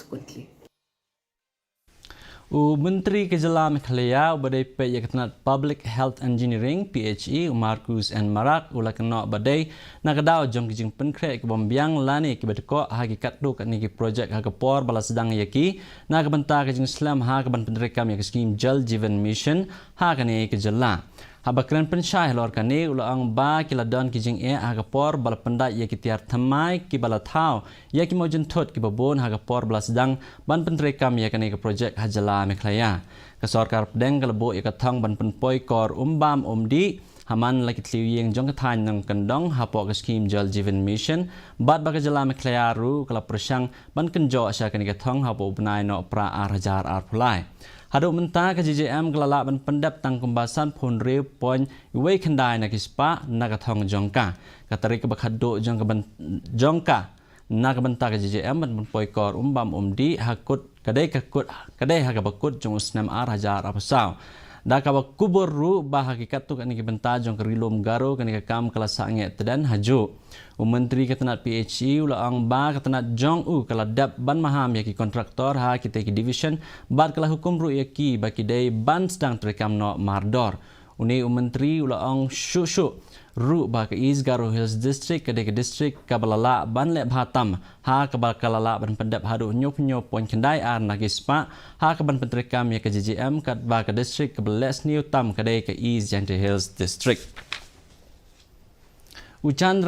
subsequently. Menteri Kejelah Meghalaya badai Penat Public Health Engineering PHE Marcus N Marak ulah kena badai nakadau jom kijing penkrek kebombiang lani kibadko hakikat do kat niki projek hakapor bala sedang yaki nak bentar kijing Islam ha keban penderekam yak skim Jal Jeevan Mission ha kani Kejelah habakran pensyai lor kani ulang ba kiladon kijing hakapor bala pendak yaki tiar thamai ki bala thau yaki mojun thot ki babon hakapor bala sedang ban penderekam yakani ke projek hajala Meghalaya. Kesorkar pedeng kelebo ikathang ban penpoi kor umbam umdi haman lagi tliwing jong kathan ng kendong hapok ke skim Jal Jeevan Mission bat baka jala Meghalaya ru kala persang ban kenjo asya kani kathang hapok benai no pra arhajar arpulai. Haduk mentah ke JJM kelala ban pendap tang kumbasan pun riu poin iwei kendai na kispa na kathang jongka. Katari ke bakhaduk jong ban jongka na kebentar ke JJM ban penpoi kor umbam umdi hakut kadai hakabakut jong usnam arhajar apasau. Da kabakubur ru bah hakikat tu kani kebentar jong kerilum garo kani kam kelas sange tedan haju. Menteri Ketenat PHE ulang ba ketenat jong kaladap ban maham yaki kontraktor ha kita ki division bat kala hukum ru yaki baki dai ban sedang terekam no mardor. Uni menteri ulang syuk ru ba ke East Garo Hills District ke district kabalala ban lep hatam ha kabal kalala ban pendap hadu nyop poin kendai ar nagispa ha kaban penterekam ya ke JJM kat ba ke district ke beles new tam ke East Gentle Hills District. Ucan